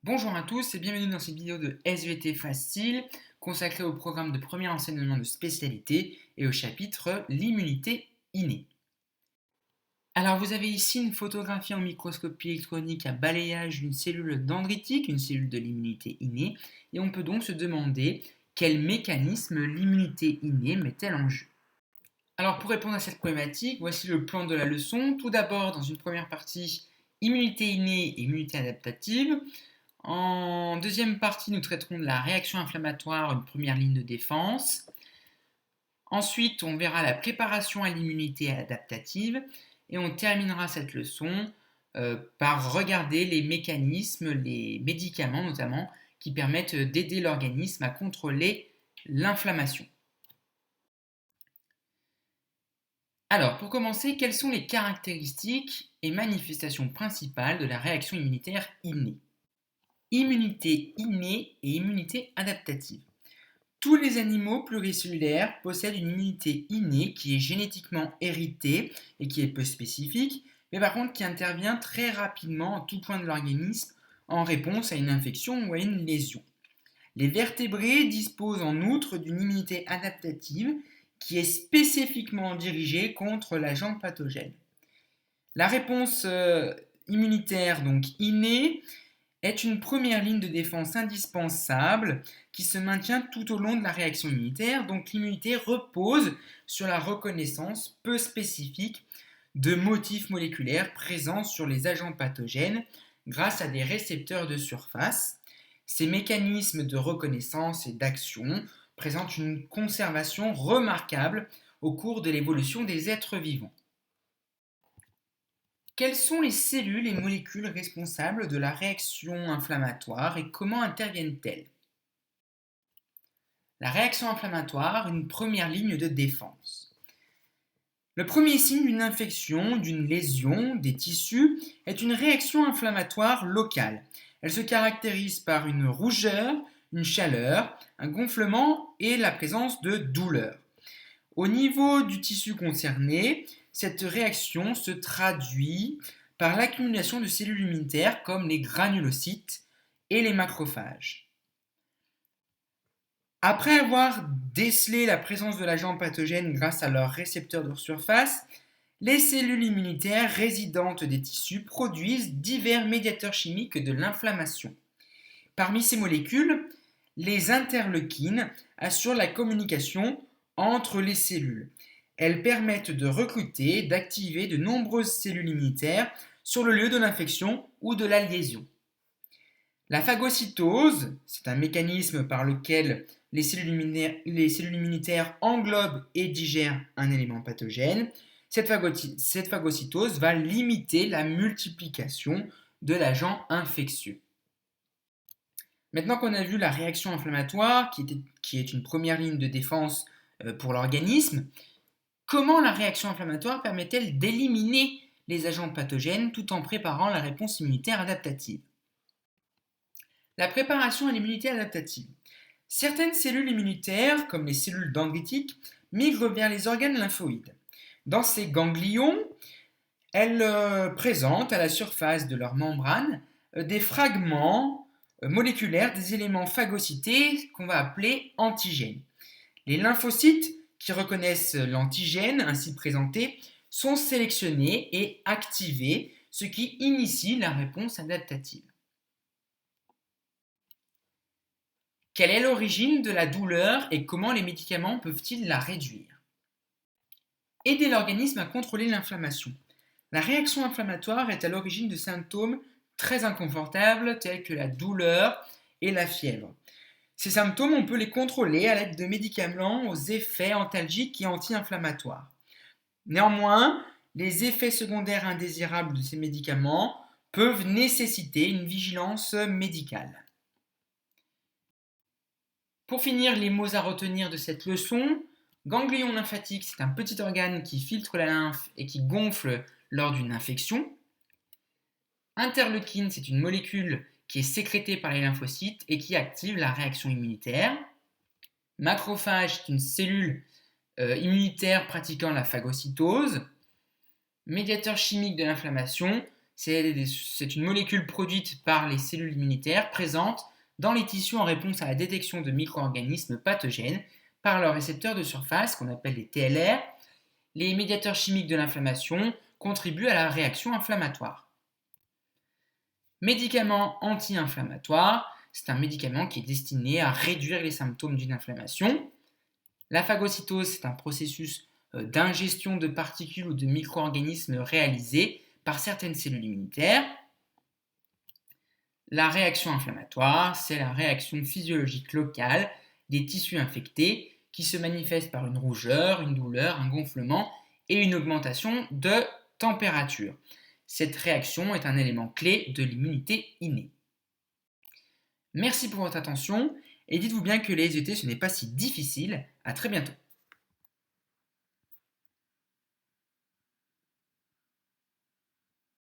Bonjour à tous et bienvenue dans cette vidéo de SVT Facile consacrée au programme de premier enseignement de spécialité et au chapitre l'immunité innée. Alors vous avez ici une photographie en microscopie électronique à balayage d'une cellule dendritique, une cellule de l'immunité innée, et on peut donc se demander quel mécanisme l'immunité innée met-elle en jeu. Alors pour répondre à cette problématique, voici le plan de la leçon. Tout d'abord, dans une première partie, immunité innée et immunité adaptative. En deuxième partie, nous traiterons de la réaction inflammatoire, une première ligne de défense. Ensuite, on verra la préparation à l'immunité adaptative et on terminera cette leçon par regarder les mécanismes, les médicaments notamment, qui permettent d'aider l'organisme à contrôler l'inflammation. Alors, pour commencer, quelles sont les caractéristiques et manifestations principales de la réaction immunitaire innée ? Immunité innée et immunité adaptative. Tous les animaux pluricellulaires possèdent une immunité innée qui est génétiquement héritée et qui est peu spécifique, mais par contre qui intervient très rapidement à tout point de l'organisme en réponse à une infection ou à une lésion. Les vertébrés disposent en outre d'une immunité adaptative qui est spécifiquement dirigée contre l'agent pathogène. La réponse immunitaire donc innée est une première ligne de défense indispensable qui se maintient tout au long de la réaction immunitaire. Donc l'immunité repose sur la reconnaissance peu spécifique de motifs moléculaires présents sur les agents pathogènes grâce à des récepteurs de surface. Ces mécanismes de reconnaissance et d'action présentent une conservation remarquable au cours de l'évolution des êtres vivants. Quelles sont les cellules et molécules responsables de la réaction inflammatoire et comment interviennent-elles ? La réaction inflammatoire, une première ligne de défense. Le premier signe d'une infection, d'une lésion des tissus est une réaction inflammatoire locale. Elle se caractérise par une rougeur, une chaleur, un gonflement et la présence de douleur. Au niveau du tissu concerné, cette réaction se traduit par l'accumulation de cellules immunitaires comme les granulocytes et les macrophages. Après avoir décelé la présence de l'agent pathogène grâce à leurs récepteurs de surface, les cellules immunitaires résidentes des tissus produisent divers médiateurs chimiques de l'inflammation. Parmi ces molécules, les interleukines assurent la communication entre les cellules. Elles permettent de recruter et d'activer de nombreuses cellules immunitaires sur le lieu de l'infection ou de la lésion. La phagocytose, c'est un mécanisme par lequel les cellules immunitaires englobent et digèrent un élément pathogène. Cette phagocytose va limiter la multiplication de l'agent infectieux. Maintenant qu'on a vu la réaction inflammatoire, qui est une première ligne de défense pour l'organisme, comment la réaction inflammatoire permet-elle d'éliminer les agents pathogènes tout en préparant la réponse immunitaire adaptative ? La préparation à l'immunité adaptative. Certaines cellules immunitaires, comme les cellules dendritiques, migrent vers les organes lymphoïdes. Dans ces ganglions, elles présentent à la surface de leur membrane des fragments moléculaires des éléments phagocytés qu'on va appeler antigènes. Les lymphocytes qui reconnaissent l'antigène ainsi présenté sont sélectionnés et activés, ce qui initie la réponse adaptative. Quelle est l'origine de la douleur et comment les médicaments peuvent-ils la réduire ? Aider l'organisme à contrôler l'inflammation. La réaction inflammatoire est à l'origine de symptômes très inconfortables tels que la douleur et la fièvre. Ces symptômes, on peut les contrôler à l'aide de médicaments aux effets antalgiques et anti-inflammatoires. Néanmoins, les effets secondaires indésirables de ces médicaments peuvent nécessiter une vigilance médicale. Pour finir, les mots à retenir de cette leçon, ganglion lymphatique, c'est un petit organe qui filtre la lymphe et qui gonfle lors d'une infection. Interleukine, c'est une molécule qui est sécrétée par les lymphocytes et qui active la réaction immunitaire. Macrophage, c'est une cellule immunitaire pratiquant la phagocytose. Médiateur chimique de l'inflammation, C'est une molécule produite par les cellules immunitaires présente dans les tissus en réponse à la détection de micro-organismes pathogènes par leurs récepteurs de surface qu'on appelle les TLR. Les médiateurs chimiques de l'inflammation contribuent à la réaction inflammatoire. Médicament anti-inflammatoire, c'est un médicament qui est destiné à réduire les symptômes d'une inflammation. La phagocytose, c'est un processus d'ingestion de particules ou de micro-organismes réalisé par certaines cellules immunitaires. La réaction inflammatoire, c'est la réaction physiologique locale des tissus infectés qui se manifeste par une rougeur, une douleur, un gonflement et une augmentation de température. Cette réaction est un élément clé de l'immunité innée. Merci pour votre attention et dites-vous bien que les ET ce n'est pas si difficile. À très bientôt.